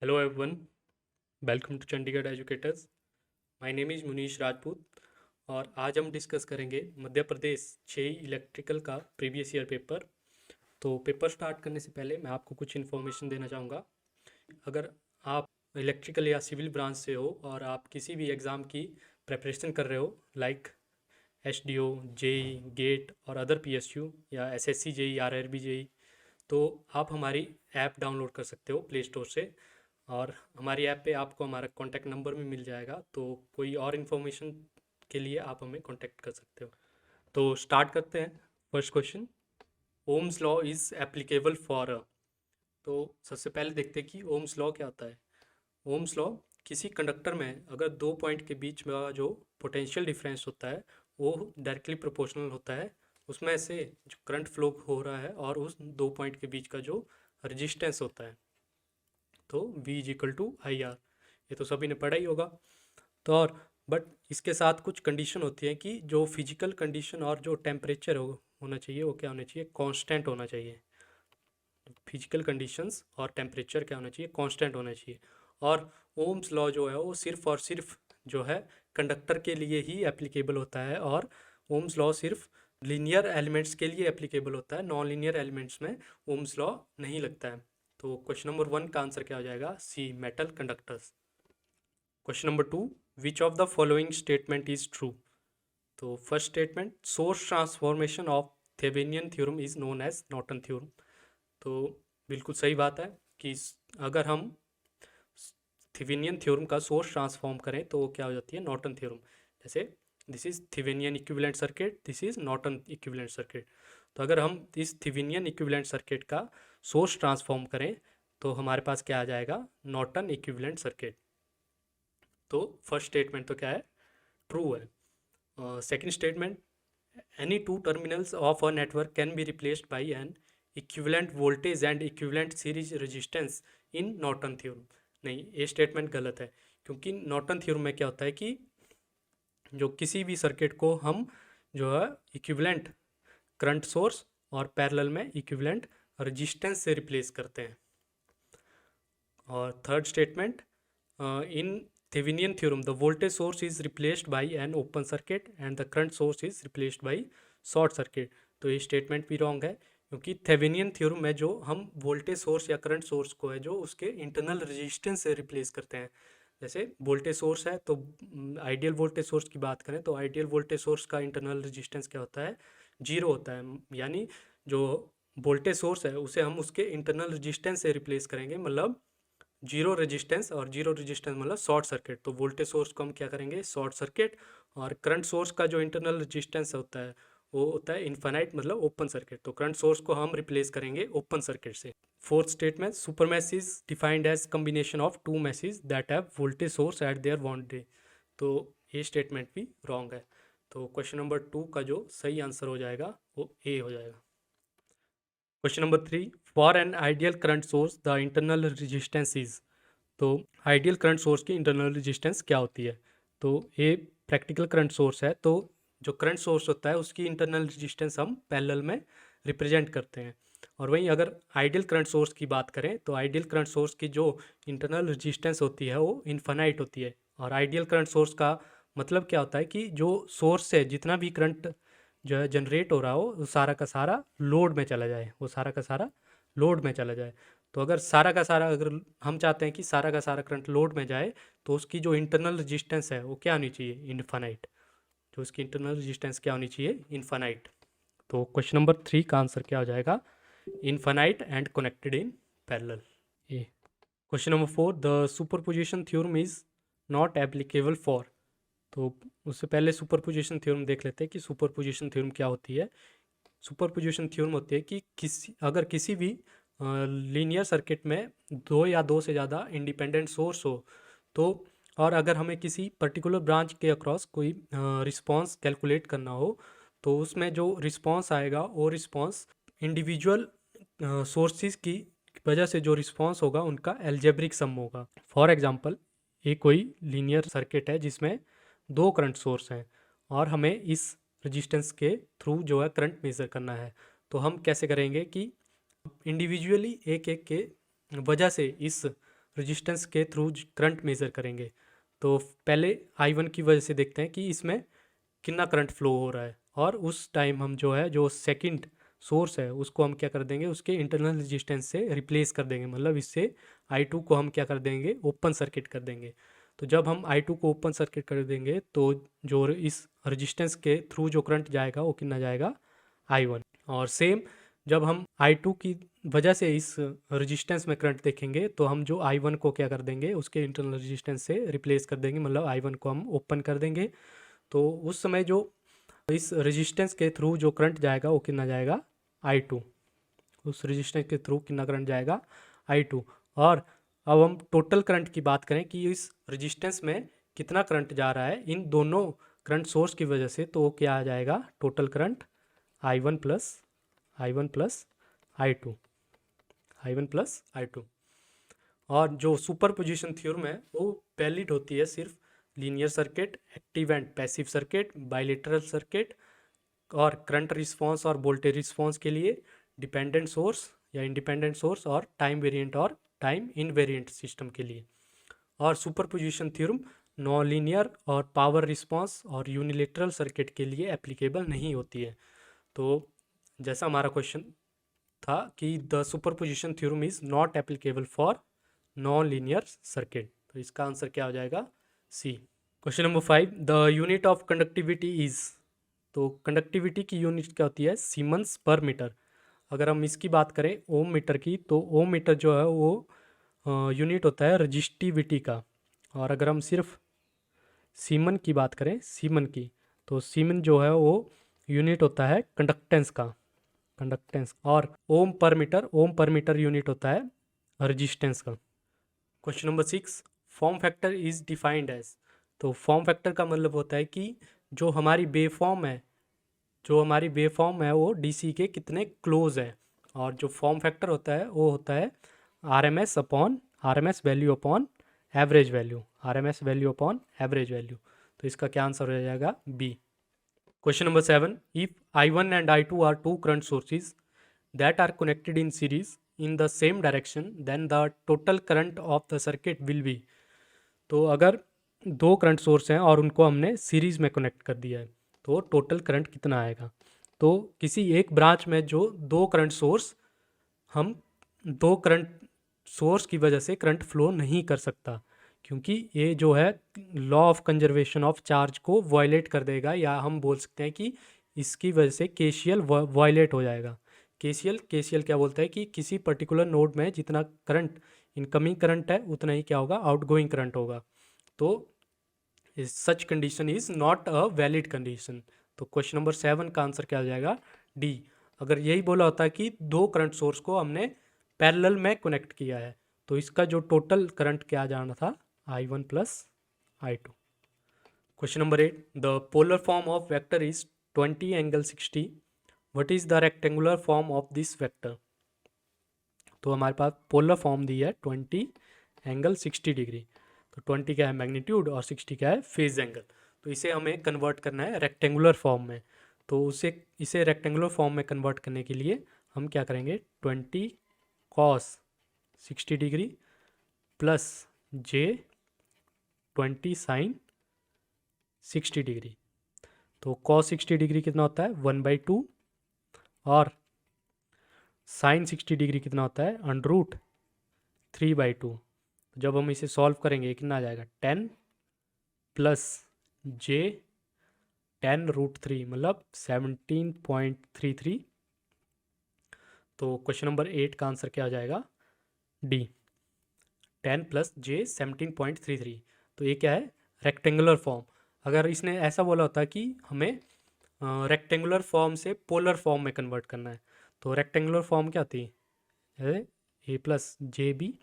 Hello everyone, welcome to Chandigarh educators. My name is Munish Rajput और आज हम डिस्कस करेंगे मध्य प्रदेश 6 इलेक्ट्रिकल का प्रीवियस ईयर पेपर। तो पेपर स्टार्ट करने से पहले मैं आपको कुछ इन्फॉर्मेशन देना चाहूँगा। अगर आप इलेक्ट्रिकल या सिविल ब्रांच से हो और आप किसी भी एग्ज़ाम की प्रेपरेशन कर रहे हो लाइक एसडीओ, जेई, गेट और अदर पीएसयू या एसएससी जेई, आरआरबी जेई, तो आप हमारी ऐप डाउनलोड कर सकते हो प्ले स्टोर से। और हमारी ऐप पे आपको हमारा कॉन्टैक्ट नंबर भी मिल जाएगा, तो कोई और इन्फॉर्मेशन के लिए आप हमें कॉन्टैक्ट कर सकते हो। तो स्टार्ट करते हैं। First question, Ohm's law is applicable for तो सबसे पहले देखते हैं कि ओम्स लॉ क्या होता है। ओम्स लॉ, किसी कंडक्टर में अगर दो पॉइंट के बीच में जो पोटेंशियल डिफरेंस होता है वो डायरेक्टली प्रोपोर्शनल होता है उसमें से जो करंट फ्लो हो रहा है और उस दो पॉइंट के बीच का जो रेजिस्टेंस होता है, तो V is equal to I R. ये तो सभी ने पढ़ा ही होगा। तो और बट इसके साथ कुछ कंडीशन होती है कि जो फिजिकल कंडीशन और जो टेम्परेचर होना चाहिए वो क्या होना चाहिए, कांस्टेंट होना चाहिए। फिजिकल कंडीशंस और टेम्परेचर क्या होना चाहिए, कांस्टेंट होना चाहिए। और ओम्स लॉ जो है वो सिर्फ और सिर्फ जो है कंडक्टर के लिए ही एप्लीकेबल होता है, और ओम्स लॉ सिर्फ लीनियर एलिमेंट्स के लिए एप्लीकेबल होता है, नॉन लीनियर एलिमेंट्स में ओम्स लॉ नहीं लगता है। तो क्वेश्चन नंबर 1 का आंसर क्या हो जाएगा, C, metal conductors. Question number 2, which of the following statement is true. तो first statement, source transformation of Thevenin theorem is known as Norton theorem. तो बिल्कुल सही बात है कि अगर हम थेवेनियन थ्योरम का सोर्स ट्रांसफॉर्म करें तो वो क्या हो जाती है, नॉर्टन थ्योरम। जैसे this is Thevenin equivalent circuit, this is Norton equivalent circuit. तो अगर हम इस थेवेनियन इक्विवेलेंट सर्किट का सोर्स ट्रांसफॉर्म करें तो हमारे पास क्या आ जाएगा, नॉर्टन इक्विवेलेंट सर्किट। तो फर्स्ट स्टेटमेंट तो क्या है, ट्रू है। Second statement, any two terminals of a network can be replaced by N equivalent voltage and equivalent series resistance in Norton theorem. नहीं, ये स्टेटमेंट गलत है, क्योंकि नॉर्टन थ्योरम में क्या होता है कि जो किसी भी सर्किट को हम जो है इक्विवेलेंट करंट सोर्स और पैरेलल में इक्विवेलेंट रेजिस्टेंस से रिप्लेस करते हैं। और third statement, in Thevenin theorem the voltage source is replaced by an open circuit and the current source is replaced by short circuit. तो ये स्टेटमेंट भी wrong है, क्योंकि थेवेनियन थ्योरम में जो हम वोल्टेज सोर्स या करंट सोर्स को है जो उसके इंटरनल रेजिस्टेंस से रिप्लेस करते हैं। जैसे वोल्टेज सोर्स है तो आइडियल वोल्टेज सोर्स की बात करें तो आइडियल वोल्टेज सोर्स का इंटरनल रेजिस्टेंस क्या होता है, जीरो होता है। यानी जो वोल्टेज सोर्स है उसे हम उसके इंटरनल रेजिस्टेंस से रिप्लेस करेंगे, मतलब जीरो रेजिस्टेंस, और जीरो रेजिस्टेंस मतलब शॉर्ट सर्किट। तो वोल्टेज सोर्स को हम क्या करेंगे, शॉर्ट सर्किट। और करंट सोर्स का जो इंटरनल रेजिस्टेंस होता है वो होता है इनफाइनाइट, मतलब ओपन सर्किट। तो करंट सोर्स को हम रिप्लेस करेंगे ओपन सर्किट से। Fourth statement, super mesh is defined as combination of two meshes that have voltage source at their boundary. तो ये स्टेटमेंट भी रॉन्ग है। तो क्वेश्चन नंबर 2 का जो सही आंसर हो जाएगा वो ए हो जाएगा। Question number 3, for an ideal current source the internal resistance is. तो आइडियल करंट सोर्स की इंटरनल रेजिस्टेंस क्या होती है। तो ये प्रैक्टिकल करंट सोर्स है, तो जो करंट सोर्स होता है उसकी इंटरनल रेजिस्टेंस हम पैरेलल में रिप्रेजेंट करते हैं। और वहीं अगर आइडियल करंट सोर्स की बात करें तो आइडियल करंट सोर्स की जो इंटरनल रेजिस्टेंस होती है वो इनफाइनाइट होती है। और आइडियल करंट सोर्स का मतलब क्या होता है कि जो सोर्स से जितना भी करंट जो है जनरेट हो रहा हो वो सारा का सारा लोड में चला जाए, वो सारा का सारा लोड में चला जाए। तो अगर सारा का सारा, अगर हम चाहते हैं कि सारा का सारा करंट लोड में जाए तो उसकी जो इंटरनल रेजिस्टेंस है वो क्या होनी चाहिए, इनफाइनाइट। जो उसकी इंटरनल रेजिस्टेंस क्या होनी चाहिए, इनफाइनाइट। तो क्वेश्चन नंबर 3 का आंसर क्या हो जाएगा, infinite and connected in parallel, A. Question number 4, the superposition theorem is not applicable for. तो उससे पहले सुपरपोजिशन थ्योरम देख लेते हैं कि सुपरपोजिशन थ्योरम क्या होती है। सुपरपोजिशन थ्योरम होती है कि अगर किसी भी लीनियर सर्किट में दो या दो से ज़्यादा इंडिपेंडेंट सोर्स हो, तो और अगर हमें किसी पर्टिकुलर ब्रांच के अक्रॉस कोई रिस्पांस कैलकुलेट करना हो तो उसमें जो रिस्पांस आएगा वो रिस्पांस इंडिविजुअल सोर्सेज की वजह से जो रिस्पांस होगा उनका एल्जेब्रिक सम होगा। फॉर एग्जांपल, ये कोई लीनियर सर्किट है जिसमें दो करंट सोर्स हैं और हमें इस रेजिस्टेंस के थ्रू जो है करंट मेज़र करना है। तो हम कैसे करेंगे कि इंडिविजुअली एक एक के वजह से इस रेजिस्टेंस के थ्रू करंट मेज़र करेंगे। तो पहले I1 की वजह से देखते हैं कि इसमें कितना करंट फ्लो हो रहा है, और उस टाइम हम जो है जो सेकंड सोर्स है उसको हम क्या कर देंगे, उसके इंटरनल रेजिस्टेंस से रिप्लेस कर देंगे। मतलब इससे I2 को हम क्या कर देंगे, ओपन सर्किट कर देंगे। तो जब हम I2 को ओपन सर्किट कर देंगे तो जो इस रेजिस्टेंस के थ्रू जो करंट जाएगा वो कितना जाएगा, I1। और सेम जब हम I2 की वजह से इस रेजिस्टेंस में करंट देखेंगे तो हम जो I1 को क्या कर देंगे, उसके इंटरनल रेजिस्टेंस से रिप्लेस कर देंगे। मतलब I1 को हम ओपन कर देंगे। तो उस समय जो इस रेजिस्टेंस के थ्रू जो करंट जाएगा वो कितना जाएगा, I2। उस रेजिस्टेंस के थ्रू कितना करंट जाएगा, I2। और अब हम टोटल करंट की बात करें कि इस रेजिस्टेंस में कितना करंट जा रहा है इन दोनों करंट सोर्स की वजह से, तो वो क्या आ जाएगा, total current I1 plus I2, I1 plus I2। और जो सुपरपोजिशन थ्योरम है वो वैलिड होती है सिर्फ linear circuit, active and passive circuit, bilateral circuit, और करंट रिस्पांस और वोल्टेज रिस्पांस के लिए, डिपेंडेंट सोर्स या इंडिपेंडेंट सोर्स, और टाइम वेरिएंट और टाइम इनवेरिएंट सिस्टम के लिए। और सुपरपोजिशन थ्योरम नॉन लीनियर और पावर रिस्पांस और यूनिलेटरल सर्किट के लिए एप्लीकेबल नहीं होती है। तो जैसा हमारा क्वेश्चन था कि the superposition theorem is not applicable for non linear circuit, तो इसका आंसर क्या हो जाएगा, C. Question number 5, the unit of conductivity is. तो कंडक्टिविटी की यूनिट क्या होती है, सीमेंस पर मीटर। अगर हम इसकी बात करें ओम मीटर की, तो ओम मीटर जो है वो यूनिट होता है रजिस्टिविटी का। और अगर हम सिर्फ सीमन की बात करें, सीमन की, तो सीमन जो है वो यूनिट होता है कंडक्टेंस का, कंडक्टेंस। और ओम पर मीटर यूनिट होता है रजिस्टेंस का। Question number 6, form factor is defined as. तो फॉर्म फैक्टर का मतलब होता है कि जो हमारी वेवफॉर्म है वो डीसी के कितने क्लोज है। और जो फॉर्म फैक्टर होता है वो होता है RMS value upon average value, RMS value upon average value. तो इसका क्या आंसर हो जाएगा, B. Question number 7, if I1 and I2 are two current sources that are connected in series in the same direction then the total current of the circuit will be. तो अगर दो current source हैं और उनको हमने series में connect कर दिया है तो टोटल करंट कितना आएगा। तो किसी एक ब्रांच में जो दो करंट सोर्स, हम दो करंट सोर्स की वजह से करंट फ्लो नहीं कर सकता, क्योंकि ये जो है law of conservation of charge को वायलेट कर देगा, या हम बोल सकते हैं कि इसकी वजह से केसीएल वायलेट हो जाएगा। केसीएल क्या बोलता है कि किसी पर्टिकुलर नोड में जितना करंट इनकमिंग करंट है उतना ही क्या होगा, आउटगोइंग करंट होगा। तो such condition is not a valid condition. तो क्वेश्चन नंबर 7 का आंसर क्या हो जाएगा, डी। अगर यही बोला होता है कि दो करंट सोर्स को हमने पैरेलल में कनेक्ट किया है तो इसका जो टोटल करंट क्या जाना था, I1 plus I2। Question number 8, the polar form of vector is 20 angle 60, what is the rectangular form of this vector. तो हमारे पास पोलर फॉर्म दी है 20 एंगल 60 डिग्री। तो 20 क्या है मैग्नीट्यूड और 60 क्या है फेज एंगल। तो इसे हमें कन्वर्ट करना है रेक्टेंगुलर फॉर्म में। तो इसे रेक्टेंगुलर फॉर्म में कन्वर्ट करने के लिए हम क्या करेंगे, 20 कॉस 60 डिग्री प्लस जे 20 साइन 60 डिग्री। तो कॉस 60 डिग्री कितना होता है 1/2, और साइन 60 डिग्री कितना होता है √3/2। जब हम इसे सॉल्व करेंगे कितना आ जाएगा 10 प्लस जे 10√3 मतलब 17.33। तो क्वेश्चन नंबर 8 का आंसर क्या हो जाएगा, डी, 10 प्लस जे 17.33। तो ये क्या है, रेक्टेंगुलर फॉर्म। अगर इसने ऐसा बोला होता कि हमें रेक्टेंगुलर फॉर्म से पोलर फॉर्म में कन्वर्ट करना है, तो रेक्टेंगुलर फॉर्म क्या होती है, ए प्लस जे बी।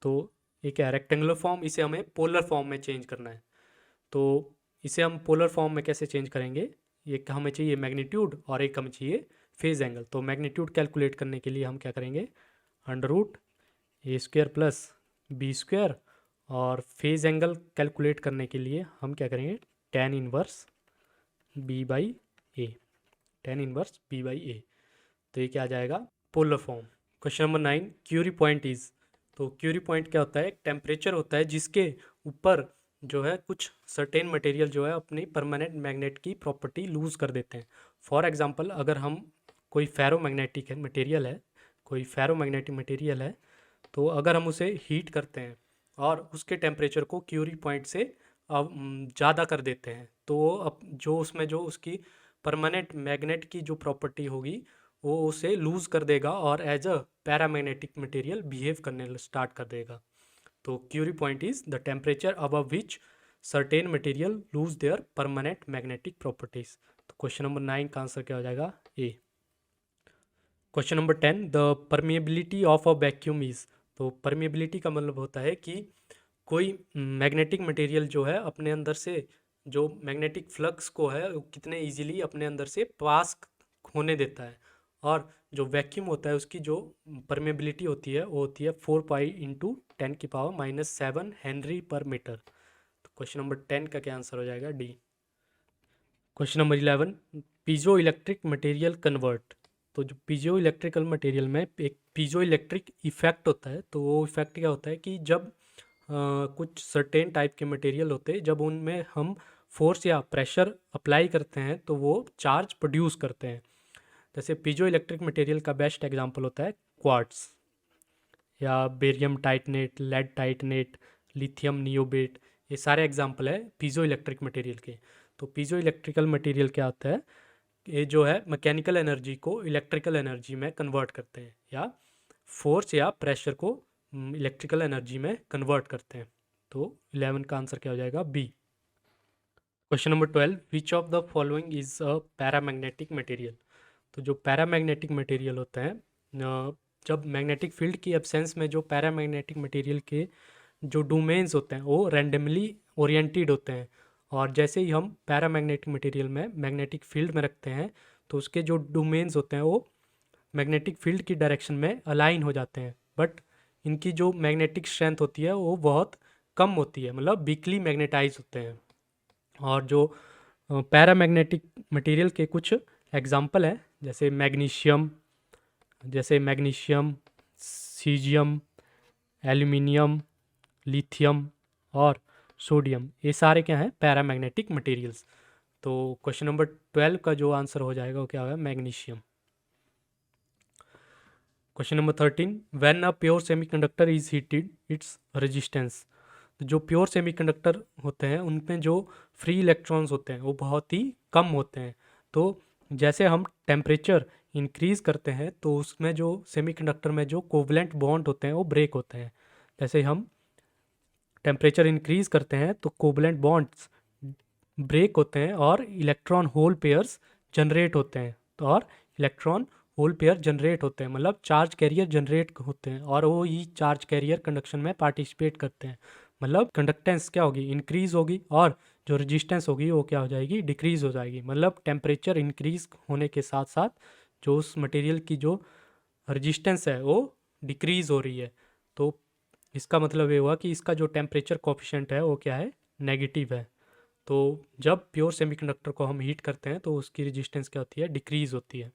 तो ये क्या है रेक्टेंगुलर फॉर्म, इसे हमें पोलर फॉर्म में चेंज करना है। तो इसे हम पोलर फॉर्म में कैसे चेंज करेंगे, एक हमें चाहिए मैग्नीट्यूड और एक हमें चाहिए फेज एंगल। तो मैग्नीट्यूड कैलकुलेट करने के लिए हम क्या करेंगे, √a² प्लस b², और फेज एंगल कैलकुलेट करने के लिए हम क्या करेंगे, tan inverse b/a, tan inverse b/a। तो ये क्या आ जाएगा, polar form. Question number 9, Curie point is. तो क्यूरी पॉइंट क्या होता है, एक टेम्परेचर होता है जिसके ऊपर जो है कुछ सर्टेन मटेरियल जो है अपनी परमानेंट मैग्नेट की प्रॉपर्टी लूज़ कर देते हैं। फॉर एग्जांपल अगर हम कोई फेरोमैग्नेटिक है मटेरियल है, कोई फेरोमैग्नेटिक मटेरियल है, तो अगर हम उसे हीट करते हैं और उसके टेम्परेचर को क्यूरी पॉइंट से ज़्यादा कर देते हैं, तो वो जो उसमें जो उसकी परमानेंट मैग्नेट की जो प्रॉपर्टी होगी वो उसे लूज़ कर देगा और as a paramagnetic material behave करने स्टार्ट कर देगा। तो Curie point is the temperature above which certain material lose their permanent magnetic properties. तो क्वेश्चन नंबर 9 का आंसर क्या हो जाएगा, A. Question number 10, the permeability of a vacuum is. तो परमिएबिलिटी का मतलब होता है कि कोई मैग्नेटिक मटेरियल जो है अपने अंदर से जो मैग्नेटिक फ्लक्स को है वो कितने इजीली अपने अंदर से पास होने देता है। और जो वैक्यूम होता है उसकी जो परमेबिलिटी होती है वो होती है 4 पाई × 10⁻⁻⁷ हेनरी पर मीटर। तो क्वेश्चन नंबर 10 का क्या आंसर हो जाएगा, D. Question number 11, piezo electric material convert. तो जो पीजो इलेक्ट्रिकल मटेरियल में एक पीजो इलेक्ट्रिक इफेक्ट होता है, तो वो इफेक्ट क्या होता है कि जब कुछ सर्टेन टाइप के मटेरियल होते हैं, जब उनमें हम फोर्स या प्रेशर अप्लाई करते हैं तो वो चार्ज प्रोड्यूस करते हैं। जैसे पीजो इलेक्ट्रिक मटेरियल का बेस्ट एग्जांपल होता है क्वार्ट्स या barium titanate, lead titanate, lithium नियोबेट। ये सारे एग्जांपल है पीजो इलेक्ट्रिक मटेरियल के। तो पीजो इलेक्ट्रिकल मटेरियल क्या होता है, ये जो है मैकेनिकल एनर्जी को इलेक्ट्रिकल एनर्जी में कन्वर्ट करते हैं या फोर्स या प्रेशर को इलेक्ट्रिकल एनर्जी में कन्वर्ट करते हैं। तो 11 का आंसर क्या हो जाएगा, B. Question number 12, which of the following is a paramagnetic material. तो जो पैरामैग्नेटिक मटेरियल होता है, जब मैग्नेटिक फील्ड की एब्सेंस में जो पैरामैग्नेटिक मटेरियल के जो डोमेन्स होते हैं वो रैंडमली ओरिएंटेड होते हैं। और जैसे ही हम पैरामैग्नेटिक मटेरियल में मैग्नेटिक फील्ड में रखते हैं तो उसके जो डोमेन्स होते हैं वो मैग्नेटिक फील्ड की डायरेक्शन में अलाइन हो जाते हैं, बट इनकी जो मैग्नेटिक स्ट्रेंथ होती है वो बहुत कम होती है, मतलब वीकली मैग्नेटाइज होते हैं। और जो पैरामैग्नेटिक मटेरियल के कुछ एग्जांपल हैं जैसे मैग्नीशियम, सीजियम, एल्यूमिनियम, लिथियम और सोडियम, ये सारे क्या हैं, पैरामैग्नेटिक मटेरियल्स। तो क्वेश्चन नंबर 12 का जो आंसर हो जाएगा वो क्या होगा, magnesium. Question number 13, when a pure semiconductor is heated its resistance. जो प्योर सेमीकंडक्टर होते हैं उनमें जो फ्री इलेक्ट्रॉन्स होते हैं वो बहुत ही कम होते हैं। तो जैसे हम टेम्परेचर इंक्रीज़ करते हैं तो उसमें जो सेमीकंडक्टर में जो कोवलेंट बॉन्ड होते हैं वो ब्रेक होते हैं। जैसे हम टेम्परेचर इंक्रीज़ करते हैं तो कोवलेंट बॉन्ड्स ब्रेक होते हैं और इलेक्ट्रॉन होल पेयर्स जनरेट होते हैं। तो और इलेक्ट्रॉन होल पेयर जनरेट होते हैं मतलब चार्ज कैरियर जनरेट होते हैं और वो ही चार्ज कैरियर कंडक्शन में पार्टिसिपेट करते हैं। मतलब कंडक्टेंस क्या होगी, इंक्रीज़ होगी, और जो रेजिस्टेंस होगी वो क्या हो जाएगी, डिक्रीज़ हो जाएगी। मतलब टेम्परेचर इंक्रीज़ होने के साथ साथ जो उस मटेरियल की जो रेजिस्टेंस है वो डिक्रीज़ हो रही है। तो इसका मतलब ये हुआ कि इसका जो टेम्परेचर कोफिशिएंट है वो क्या है, नेगेटिव है। तो जब प्योर सेमीकंडक्टर को हम हीट करते हैं तो उसकी रेजिस्टेंस क्या होती है, डिक्रीज होती है।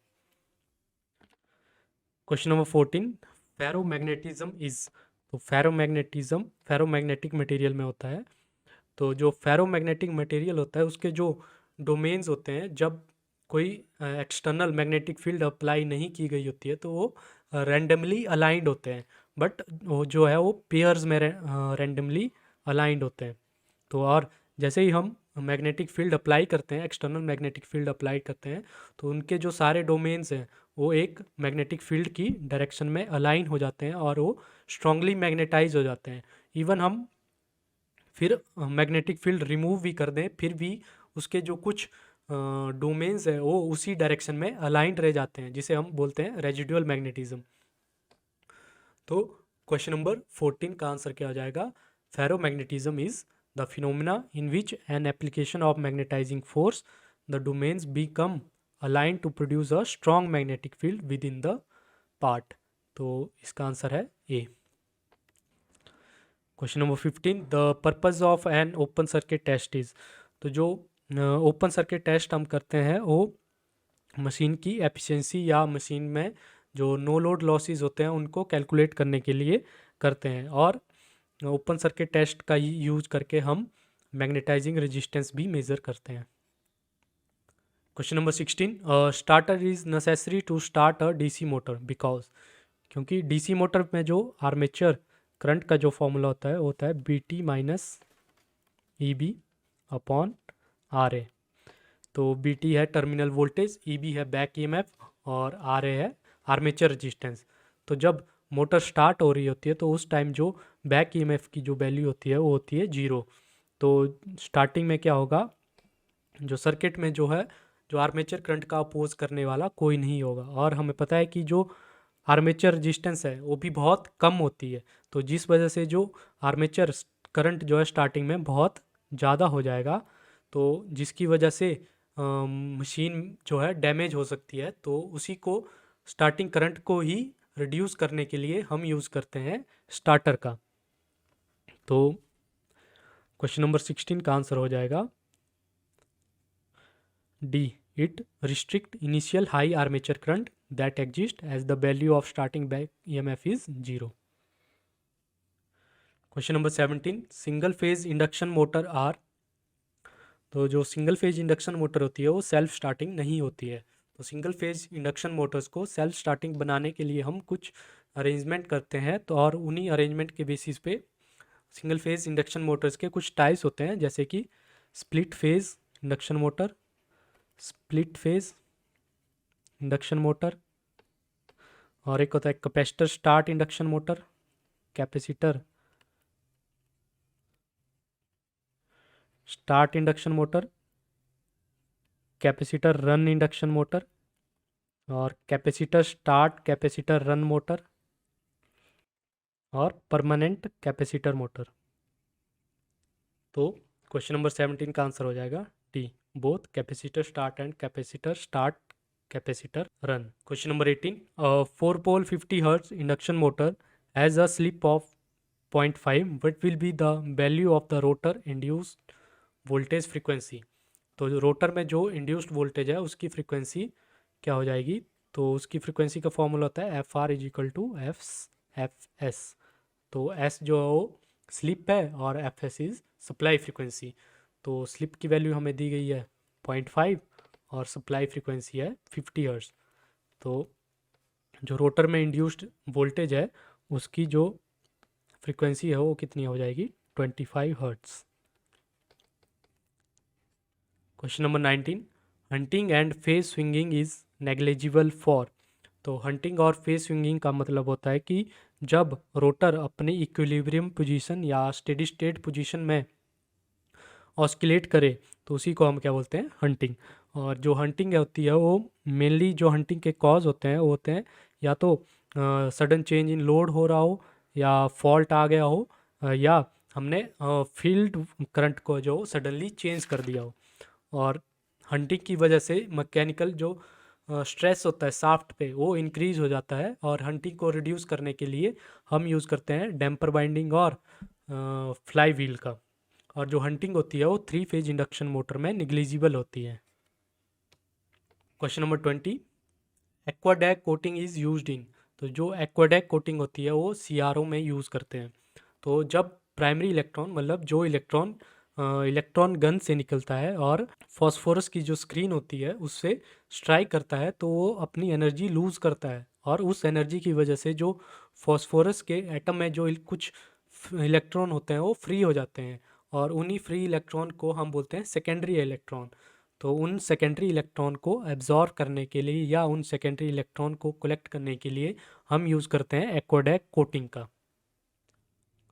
Question number 14, ferromagnetism is. तो फेरोमैग्नेटिक मटेरियल में होता है। तो जो फेरोमैग्नेटिक मटेरियल होता है उसके जो डोमेन्स होते हैं, जब कोई एक्सटर्नल मैग्नेटिक फील्ड अप्लाई नहीं की गई होती है तो वो रैंडमली अलाइंड होते हैं, बट वो जो है वो पेयर्स में रैंडमली अलाइंड होते हैं। तो और जैसे ही हम मैग्नेटिक फील्ड अप्लाई करते हैं, एक्सटर्नल मैग्नेटिक फील्ड अप्लाई करते हैं, तो उनके जो सारे डोमेन्स हैं वो एक मैग्नेटिक फील्ड की डायरेक्शन में अलाइन हो जाते हैं और वो स्ट्रांगली मैग्नेटाइज हो जाते हैं। इवन हम फिर मैग्नेटिक फील्ड रिमूव भी कर दें फिर भी उसके जो कुछ डोमेन्स हैं वो उसी डायरेक्शन में अलाइंड रह जाते हैं, जिसे हम बोलते हैं रेजिडुअल मैग्नेटिज्म। तो क्वेश्चन नंबर 14 का आंसर क्या हो जाएगा, ferromagnetism is the phenomena in which an application of magnetising force the domains become align to produce a strong magnetic field within the part. तो इसका आंसर है A. Question number 15, the purpose of an open circuit test is. तो जो open circuit test हम करते हैं वो machine की एफिशिएंसी या मशीन में जो नो लोड लॉसेस होते हैं उनको कैलकुलेट करने के लिए करते हैं, और ओपन सर्किट टेस्ट का यूज करके हम मैग्नेटाइजिंग रेजिस्टेंस भी मेज़र करते हैं। Question number 16, starter is necessary to start a DC motor because, क्योंकि डीसी मोटर में जो आर्मेचर करंट का जो फॉर्मूला होता है वो होता है BT minus EB upon RA। तो BT है टर्मिनल वोल्टेज, EB है बैक EMF और RA है आर्मेचर रेजिस्टेंस। तो जब मोटर स्टार्ट हो रही होती है तो उस टाइम जो बैक EMF की जो वैल्यू होती है वो होती है 0। तो स्टार्टिंग में क्या होगा, जो सर्किट में जो है जो आर्मेचर करंट का अपोज करने वाला कोई नहीं होगा, और हमें पता है कि जो आर्मेचर रेजिस्टेंस है वो भी बहुत कम होती है। तो जिस वजह से जो आर्मेचर करंट जो है स्टार्टिंग में बहुत ज़्यादा हो जाएगा, तो जिसकी वजह से मशीन जो है डैमेज हो सकती है। तो उसी को स्टार्टिंग करंट को ही रिड्यूस करने के लिए हम यूज़ करते हैं स्टार्टर का। तो क्वेश्चन नंबर 16 का आंसर हो जाएगा D. It restrict initial high armature current that exist as the value of starting back EMF is 0. Question number 17, single phase induction motor are, तो जो सिंगल फेज इंडक्शन मोटर होती है वो self starting नहीं होती है। तो सिंगल फेज इंडक्शन मोटर्स को सेल्फ स्टार्टिंग बनाने के लिए हम कुछ अरेंजमेंट करते हैं, तो और उन्हीं अरेंजमेंट के बेसिस पे सिंगल फेज इंडक्शन मोटर्स के कुछ टाइप्स होते हैं, जैसे कि split phase induction motor, split phase induction motor, और एक होता है capacitor start induction motor, capacitor start induction motor, capacitor run induction motor, और capacitor start capacitor run motor, और परमानेंट कैपेसिटर मोटर। तो क्वेश्चन नंबर 17 का आंसर हो जाएगा D, both capacitor start and capacitor start capacitor run. Question number 18, 4 pole 50 hertz induction motor has a slip of 0.5, what will be the value of the rotor induced voltage frequency। तो जो rotor में जो induced voltage है उसकी frequency क्या हो जाएगी, तो उसकी फ्रीक्वेंसी का फॉर्मूला होता है FR इजिकल टू FS। तो S जो है वो स्लिप है और FS इज सप्लाई फ्रीक्वेंसी। तो स्लिप की वैल्यू हमें दी गई है 0.5 और सप्लाई फ्रीक्वेंसी है 50 हर्ट्ज। तो जो रोटर में इंड्यूस्ड वोल्टेज है उसकी जो फ्रीक्वेंसी है वो कितनी हो जाएगी, 25 hertz. Question number 19, hunting and phase swinging is negligible for. तो हंटिंग और फेज स्विंगिंग का मतलब होता है कि जब रोटर अपनी इक्विलिब्रियम पोजीशन या स्टेडी स्टेट पोजीशन में ऑस्किलेट करे तो उसी को हम क्या बोलते हैं, हंटिंग। और जो हंटिंग होती है वो मेनली जो हंटिंग के कॉज होते हैं वो होते हैं या तो सडन चेंज इन लोड हो रहा हो, या फॉल्ट आ गया हो, या हमने फील्ड करंट को जो सडनली चेंज कर दिया हो। और हंटिंग की वजह से मैकेनिकल जो स्ट्रेस होता है शाफ्ट पे वो इंक्रीज हो जाता है, और हंटिंग को रिड्यूस करने के लिए हम यूज़ करते हैं डैम्पर बाइंडिंग और फ्लाई व्हील का। और जो हंटिंग होती है वो 3 फेज इंडक्शन मोटर में निग्लिजिबल होती है। Question number 20, aquadag coating is used in. तो जो एक्वाडैक कोटिंग होती है वो CRO में यूज़ करते हैं। तो जब प्राइमरी इलेक्ट्रॉन मतलब जो इलेक्ट्रॉन गन से निकलता है और फॉस्फोरस की जो स्क्रीन होती है उससे स्ट्राइक करता है, तो वो अपनी एनर्जी लूज़ करता है, और उस एनर्जी की वजह से जो फॉस्फोरस के एटम में जो कुछ इलेक्ट्रॉन होते हैं वो फ्री हो जाते हैं, और उन्हीं फ्री इलेक्ट्रॉन को हम बोलते हैं सेकेंडरी इलेक्ट्रॉन। तो उन सेकेंडरी इलेक्ट्रॉन को एब्जॉर्ब करने के लिए या उन सेकेंडरी इलेक्ट्रॉन को कलेक्ट करने के लिए हम यूज़ करते हैं एक्वाडैक कोटिंग का।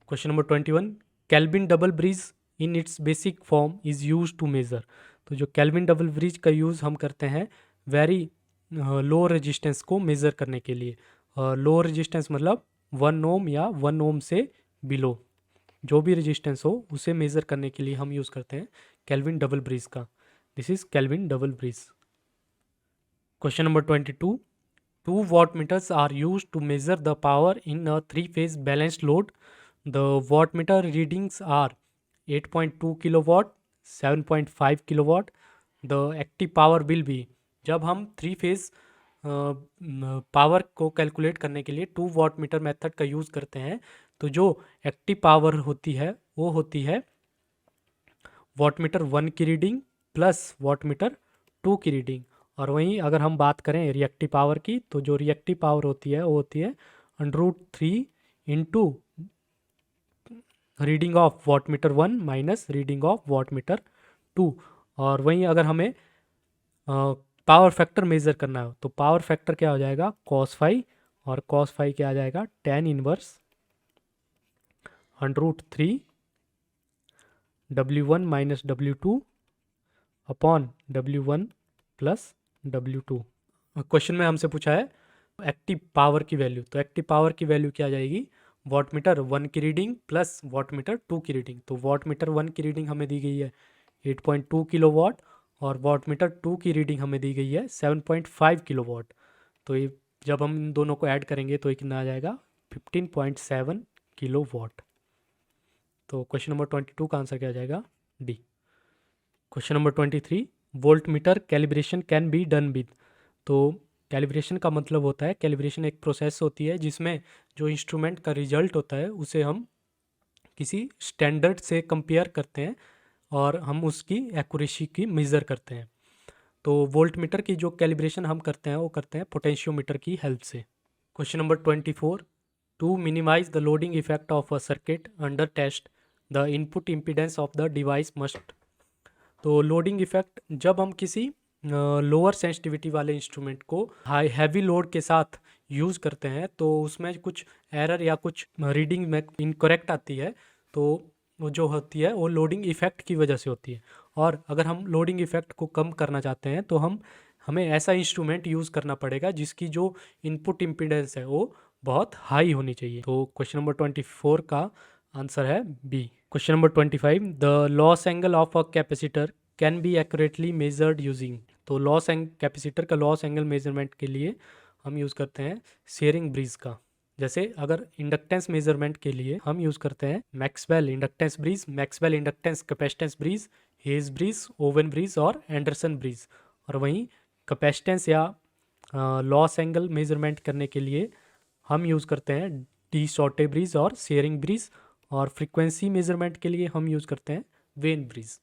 Question number 21, Kelvin double bridge in its basic form is used to measure. तो जो केल्विन डबल ब्रिज का यूज़ हम करते हैं वेरी लो रेजिस्टेंस को मेज़र करने के लिए। लो रेजिस्टेंस मतलब 1 ओम या 1 ओम से बिलो जो भी रेजिस्टेंस हो उसे मेज़र करने के लिए हम यूज़ करते हैं केल्विन डबल ब्रिज का। This is kelvin double bridge. Question number 22, 2 wattmeters are used to measure the power in a 3-phase balanced load. The wattmeter readings are 8.2 kilowatt, 7.5 kilowatt. The active power will be, जब हम 3 phase power को calculate करने के लिए 2 watt meter method का use करते हैं तो जो एक्टिव पावर होती है वो होती है वॉटमीटर 1 की रीडिंग प्लस वॉटमीटर 2 की रीडिंग। और वहीं अगर हम बात करें रिएक्टिव पावर की, तो जो रिएक्टिव पावर होती है वो होती है √3 into reading of wattmeter 1 minus reading of wattmeter 2। और वहीं अगर हमें पावर फैक्टर मेज़र करना हो तो पावर फैक्टर क्या हो जाएगा cos फाई, और cos फाई क्या आ जाएगा tan inverse √3 W1 minus W2 upon W1 plus W2। Question में हमसे पूछा है एक्टिव पावर की वैल्यू, तो एक्टिव पावर की वैल्यू क्या आ जाएगी वॉटमीटर 1 की रीडिंग प्लस वॉटमीटर 2 की रीडिंग। तो वॉटमीटर 1 की रीडिंग हमें दी गई है 8.2 किलोवाट और वॉटमीटर 2 की रीडिंग हमें दी गई है 7.5 किलोवाट। तो ये जब हम इन दोनों को ऐड करेंगे तो ये कितना आ जाएगा 15.7 किलोवाट। तो क्वेश्चन नंबर 22 का आंसर क्या आ जाएगा D. Question number 23 volt meter calibration can be done with. तो कैलिब्रेशन का मतलब होता है, कैलिब्रेशन एक प्रोसेस होती है जिसमें जो इंस्ट्रूमेंट का रिजल्ट होता है उसे हम किसी स्टैंडर्ड से कंपेयर करते हैं और हम उसकी एक्यूरेसी की मेज़र करते हैं। तो वोल्ट मीटर की जो कैलिब्रेशन हम करते हैं वो करते हैं पोटेंशियोमीटर की हेल्प से। Question number 24 to minimize the loading effect of a circuit under test the input impedance of the device must. तो लोडिंग इफेक्ट जब हम किसी लोअर सेंसिटिविटी वाले इंस्ट्रूमेंट को हाई हैवी लोड के साथ यूज़ करते हैं तो उसमें कुछ एरर या कुछ रीडिंग में इनकरेक्ट आती है, तो वो जो होती है वो लोडिंग इफेक्ट की वजह से होती है। और अगर हम लोडिंग इफेक्ट को कम करना चाहते हैं तो हमें ऐसा इंस्ट्रूमेंट यूज़ करना पड़ेगा जिसकी जो इनपुट इम्पीडेंस है वो बहुत हाई होनी चाहिए। तो क्वेश्चन नंबर 24 का आंसर है B. Question number 25 the loss angle of a capacitor can be accurately measured using. तो कैपेसिटर का लॉस एंगल मेजरमेंट के लिए हम यूज़ करते हैं शेयरिंग ब्रिज का। जैसे अगर इंडक्टेंस मेजरमेंट के लिए हम यूज़ करते हैं Maxwell inductance bridge, Maxwell inductance capacitance bridge, hedge bridge, oven bridge और एंडरसन ब्रिज। और वहीं कैपेसिटेंस या लॉस एंगल मेजरमेंट करने के लिए हम यूज़ करते हैं डी शॉर्टे ब्रिज और शेयरिंग ब्रिज। और फ्रीक्वेंसी मेजरमेंट के लिए हम यूज़ करते हैं Wien bridge.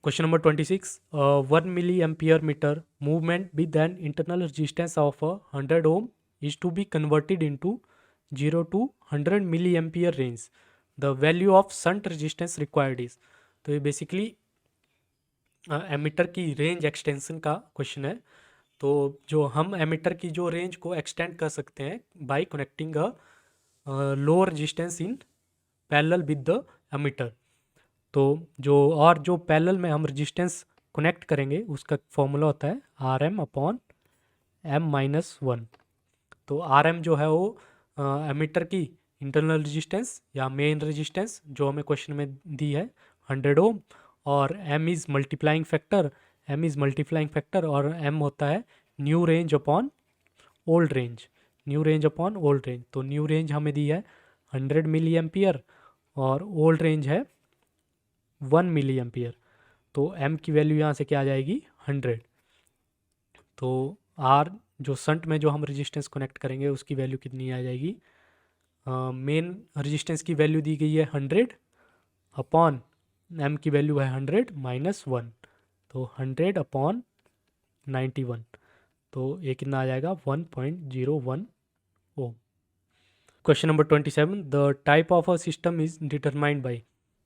Question number 26 1 milli ampere meter movement with an internal resistance of 100 ohm is to be converted into 0 to 100 milli ampere range. The value of shunt resistance required is. तो ये basically ammeter की range extension का question है। तो जो हम ammeter की जो रेंज को एक्सटेंड कर सकते हैं by connecting a lower resistance in parallel with the ammeter. तो जो पैरेलल में हम रेजिस्टेंस कनेक्ट करेंगे उसका फॉर्मूला होता है RM/M-1। तो RM जो है वो एमीटर की इंटरनल रेजिस्टेंस या मेन रेजिस्टेंस जो हमें क्वेश्चन में दी है 100 ओम, और M इज़ मल्टीप्लाइंग फैक्टर और M होता है new range upon old range, तो न्यू रेंज हमें दी है 100 मिली एम्पियर और ओल्ड रेंज है 1 मिली एम्पियर। तो M की वैल्यू यहाँ से क्या आ जाएगी 100। तो R जो शंट में जो हम रेजिस्टेंस कनेक्ट करेंगे उसकी वैल्यू कितनी आ जाएगी, मेन रेजिस्टेंस की वैल्यू दी गई है 100 अपॉन M की वैल्यू है 100 माइनस 1, तो 100 अपॉन 91, तो ये कितना आ जाएगा 1.01 ohm. Question number 27 the type of a system is determined by.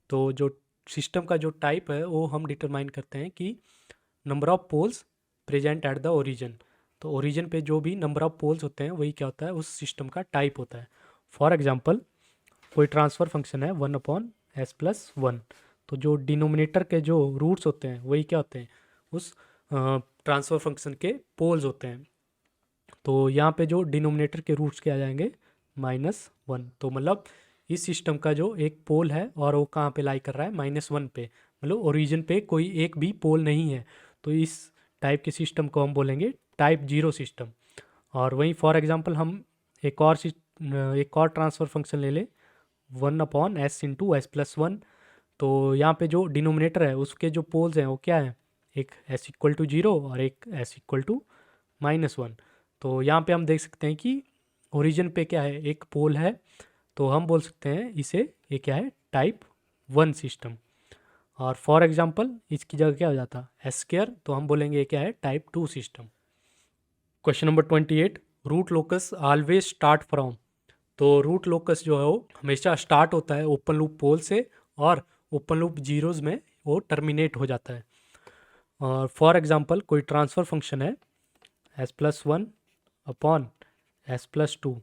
तो जो सिस्टम का जो टाइप है वो हम डिटरमाइन करते हैं कि number of poles present at the origin. तो ओरिजिन पे जो भी नंबर ऑफ पोल्स होते हैं वही क्या होता है उस सिस्टम का टाइप होता है। फॉर एग्जांपल कोई ट्रांसफ़र फंक्शन है 1/s+1, तो जो डिनोमिनेटर के जो रूट्स होते हैं वही क्या होते हैं उस ट्रांसफ़र फंक्शन के पोल्स होते हैं। तो यहाँ पे जो डिनोमिनेटर के रूट्स क्या आ जाएंगे -1। तो मतलब इस सिस्टम का जो एक पोल है और वो कहाँ पे लाई कर रहा है -1 पे, मतलब ओरिजिन पे कोई एक भी पोल नहीं है। तो इस टाइप के सिस्टम को हम बोलेंगे टाइप 0 सिस्टम। और वहीं फॉर एग्जांपल हम एक और ट्रांसफ़र फंक्शन ले ले 1/s/s+1। तो यहाँ पे जो डिनोमिनेटर है उसके जो पोल्स हैं वो क्या है, एक s=0 और एक s=-1। तो यहाँ पे हम देख सकते हैं कि ओरिजिन पे क्या है एक पोल है, तो हम बोल सकते हैं इसे ये क्या है, टाइप 1 सिस्टम। और फॉर एग्जांपल इसकी जगह क्या हो जाता, एस्केयर, तो हम बोलेंगे ये क्या है, type 2 system. Question number 28, root locus always start from. तो रूट लोकस जो है वो हमेशा स्टार्ट होता है ओपन लूप पोल से और ओपन लूप जीरोज में वो टर्मिनेट हो जाता है। और फॉर एग्जांपल कोई ट्रांसफ़र फंक्शन है s+1 अपॉन s+2,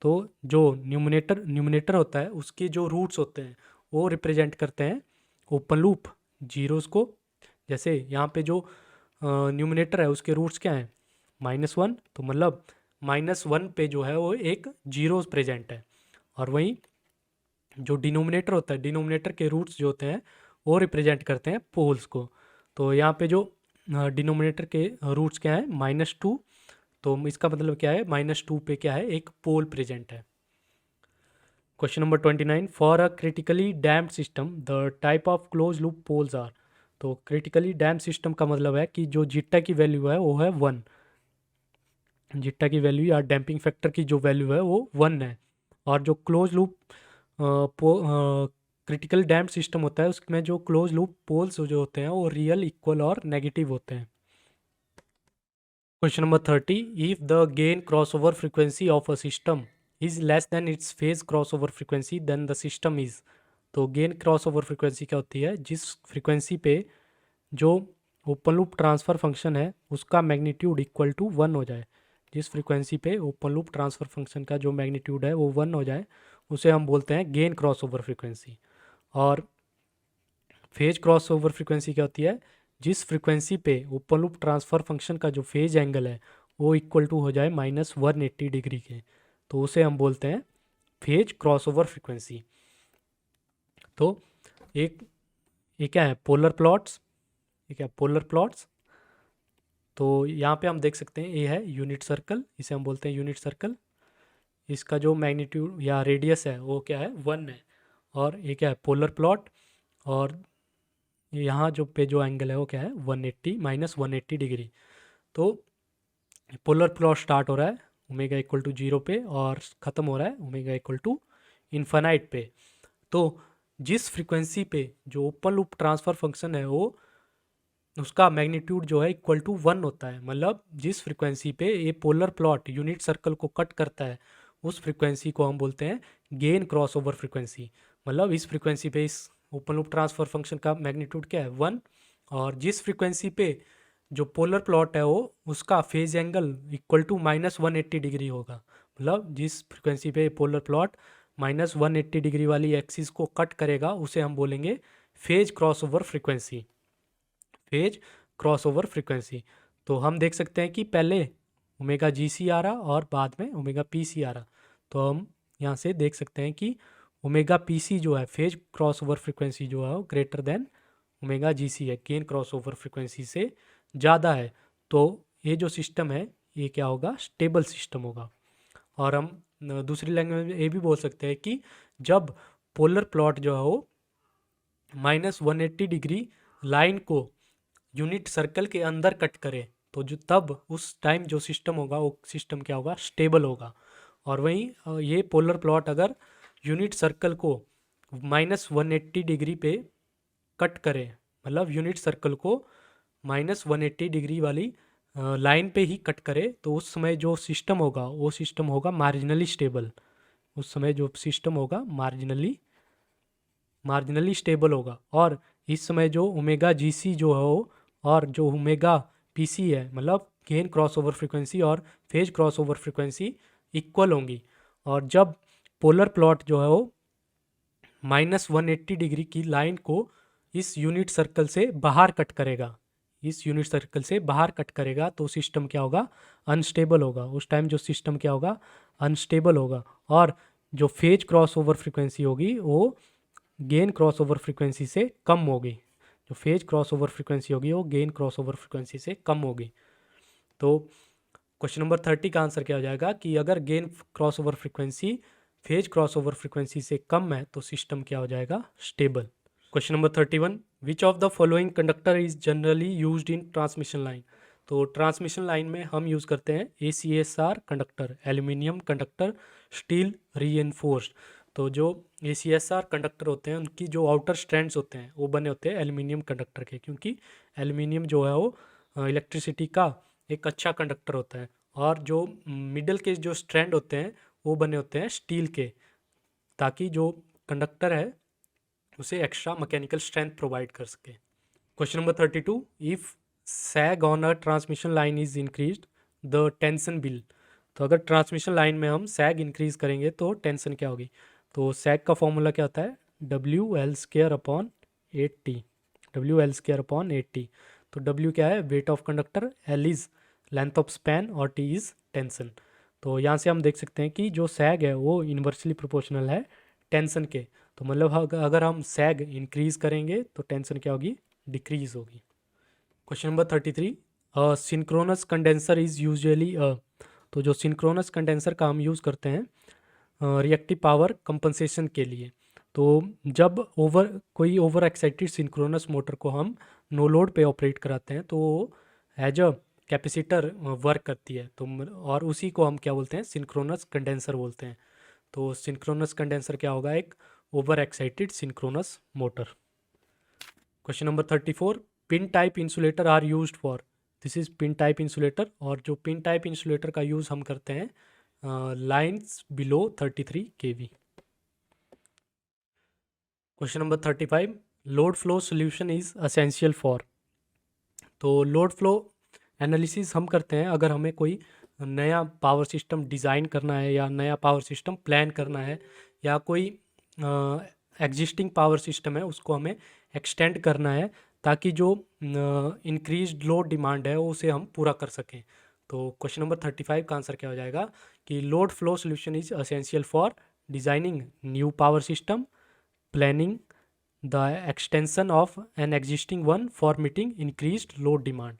तो जो न्यूमिनेटर होता है उसके जो रूट्स होते हैं वो रिप्रेजेंट करते हैं ओपन लूप जीरोस को। जैसे यहाँ पे जो न्यूमिनेटर है उसके रूट्स क्या हैं, -1, तो मतलब -1 पे जो है वो एक जीरोस प्रेजेंट है। और वहीं जो डिनोमिनेटर होता है, डिनोमिनेटर के रूट्स जो होते हैं वो रिप्रेजेंट करते हैं पोल्स को। तो यहाँ पे जो डिनोमिनेटर के रूट्स क्या है, -2, तो इसका मतलब क्या है, -2 पे क्या है, एक पोल प्रेजेंट है। Question number 29, for a critically damped system the type of close loop poles are. तो क्रिटिकली डैम्ड सिस्टम का मतलब है कि जो जीटा की वैल्यू है वो है 1, जीटा की वैल्यू या डैम्पिंग फैक्टर की जो वैल्यू है वो 1 है। और जो close loop critical damped system होता है उसमें जो क्लोज लूप पोल्स जो होते हैं वो रियल, इक्वल और नेगेटिव होते हैं। Question number 30, if the gain crossover frequency of a system is less than its phase crossover frequency then the system is. तो गेन क्रॉसओवर फ्रीक्वेंसी क्या होती है, जिस फ्रीक्वेंसी पे जो ओपन लूप ट्रांसफ़र फंक्शन है उसका मैग्नीट्यूड इक्वल टू 1 हो जाए। जिस फ्रीक्वेंसी पे ओपन लूप ट्रांसफ़र फंक्शन का जो मैग्नीट्यूड है वो 1 हो जाए उसे हम बोलते हैं गेन क्रॉसओवर फ्रीक्वेंसी। और फेज क्रॉसओवर फ्रीक्वेंसी क्या होती है, जिस फ्रीक्वेंसी पे ओपन लूप ट्रांसफ़र फंक्शन का जो फेज एंगल है वो इक्वल टू हो जाए -180 डिग्री के, तो उसे हम बोलते हैं फेज क्रॉसओवर फ्रीक्वेंसी। तो एक ये क्या है, पोलर प्लॉट्स, ये क्या पोलर प्लॉट्स। तो यहाँ पे हम देख सकते हैं ये है यूनिट सर्कल, इसे हम बोलते हैं यूनिट सर्कल। इसका जो मैग्नीट्यूड या रेडियस है वो क्या है, 1 है। और ये क्या है, पोलर प्लॉट। और यहाँ जो एंगल है वो क्या है, 180 -180 डिग्री। तो पोलर प्लॉट स्टार्ट हो रहा है ओमेगा इक्वल टू 0 पे और ख़त्म हो रहा है ओमेगा इक्वल टू इन्फानाइट पे। तो जिस फ्रीक्वेंसी पे जो ओपन लूप ट्रांसफ़र फंक्शन है वो उसका मैग्नीट्यूड जो है इक्वल टू 1 होता है, मतलब जिस फ्रीक्वेंसी पे ये पोलर प्लॉट यूनिट सर्कल को कट करता है उस फ्रीक्वेंसी को हम बोलते हैं गेन क्रॉसओवर फ्रीक्वेंसी। मतलब इस फ्रीक्वेंसी पे इस ओपन लूप ट्रांसफ़र फंक्शन का मैग्नीट्यूड क्या है, 1। और जिस फ्रीक्वेंसी पे जो पोलर प्लॉट है वो उसका phase angle equal to -180 degree होगा। मतलब जिस फ्रीक्वेंसी पे पोलर प्लॉट -180 डिग्री वाली एक्सिस को कट करेगा उसे हम बोलेंगे phase crossover frequency, phase crossover frequency. तो हम देख सकते हैं कि पहले ओमेगा जी सी आ रहा और बाद में ओमेगा पी सी आ रहा। तो हम यहाँ से देख सकते हैं कि ओमेगा पी सी जो है फेज क्रॉसओवर फ्रीक्वेंसी जो है वो ग्रेटर देन ओमेगा जी सी है, गेन क्रॉसओवर फ्रीक्वेंसी से ज़्यादा है। तो ये जो सिस्टम है ये क्या होगा, स्टेबल सिस्टम होगा। और हम दूसरी लैंग्वेज में ये भी बोल सकते हैं कि जब पोलर प्लॉट जो है वो -180 डिग्री लाइन को यूनिट सर्कल के अंदर कट करे तो जो तब उस टाइम जो सिस्टम होगा वो सिस्टम क्या होगा, स्टेबल होगा। और वहीं ये पोलर प्लॉट अगर यूनिट सर्कल को -180 डिग्री पे कट करे, मतलब यूनिट सर्कल को -180 डिग्री वाली लाइन पे ही कट करे, तो उस समय जो सिस्टम होगा वो सिस्टम होगा मार्जिनली स्टेबल। उस समय जो सिस्टम होगा मार्जिनली स्टेबल होगा। और इस समय जो ओमेगा जी सी जो हो और जो ओमेगा पी सी है, मतलब गेन क्रॉसओवर फ्रीक्वेंसी और फेज क्रॉसओवर फ्रीक्वेंसी इक्वल होंगी। और जब पोलर प्लॉट जो है वो -180 डिग्री की लाइन को इस यूनिट सर्कल से बाहर कट करेगा, इस यूनिट सर्कल से बाहर कट करेगा, तो सिस्टम क्या होगा, अनस्टेबल होगा। उस टाइम जो सिस्टम क्या होगा, अनस्टेबल होगा। और जो फेज क्रॉसओवर फ्रीक्वेंसी होगी वो गेन क्रॉसओवर फ्रीक्वेंसी से कम होगी। जो फेज क्रॉसओवर फ्रीक्वेंसी होगी वो गेन क्रॉसओवर फ्रीक्वेंसी से कम होगी। तो क्वेश्चन नंबर 30 का आंसर क्या हो जाएगा कि अगर gain crossover frequency phase crossover frequency से कम है तो सिस्टम क्या हो जाएगा, stable. Question number 31, which of the following conductor is generally used in transmission line. तो ट्रांसमिशन लाइन में हम यूज़ करते हैं ACSR conductor, aluminium conductor, steel reinforced. तो जो ये CSR कंडक्टर होते हैं उनकी जो आउटर स्ट्रैंड्स होते हैं वो बने होते हैं एल्युमिनियम कंडक्टर के, क्योंकि एल्युमिनियम जो है वो इलेक्ट्रिसिटी का एक अच्छा कंडक्टर होता है। और जो मिडल के जो स्ट्रैंड होते हैं वो बने होते हैं स्टील के, ताकि जो कंडक्टर है उसे एक्स्ट्रा मैकेनिकल स्ट्रेंथ प्रोवाइड कर सके। Question number 32, if sag on a transmission line is increased the tension will. तो अगर ट्रांसमिशन लाइन में हम सैग इंक्रीज करेंगे तो टेंशन क्या होगी। तो सैग का फॉर्मूला क्या होता है, WL² upon 8T। WL² upon 8T। तो W क्या है, weight of conductor, L is length of span और T इज टेंशन। तो यहाँ से हम देख सकते हैं कि जो सैग है वो इन्वर्सली प्रोपोर्शनल है टेंशन के। तो मतलब अगर हम सैग इंक्रीज करेंगे तो टेंशन क्या होगी, डिक्रीज होगी। Question number 33, synchronous condenser is usually तो जो सिंक्रोनस कंडेंसर का हम यूज़ करते हैं रिएक्टिव पावर कंपनसेशन के लिए। तो जब कोई ओवर एक्साइटेड सिंक्रोनस मोटर को हम नो लोड पे ऑपरेट कराते हैं तो एज अ कैपेसिटर वर्क करती है। तो और उसी को हम क्या बोलते हैं, सिंक्रोनस कंडेंसर बोलते हैं। तो सिंक्रोनस कंडेंसर क्या होगा, एक over excited synchronous motor. Question number 34, pin type insulator are used for. This is pin type insulator, और जो पिन टाइप इंसुलेटर का यूज़ हम करते हैं lines below 33 kV। Question number 35, load flow solution is essential for. तो load flow analysis हम करते हैं अगर हमें कोई नया पावर सिस्टम डिज़ाइन करना है या नया पावर सिस्टम प्लान करना है, या कोई एग्जिस्टिंग पावर सिस्टम है उसको हमें एक्सटेंड करना है, ताकि जो इंक्रीज लोड डिमांड है उसे हम पूरा कर सकें। तो क्वेश्चन नंबर 35 का आंसर क्या हो जाएगा कि load flow solution is essential for designing new power system, planning the extension of an existing one for meeting increased load demand.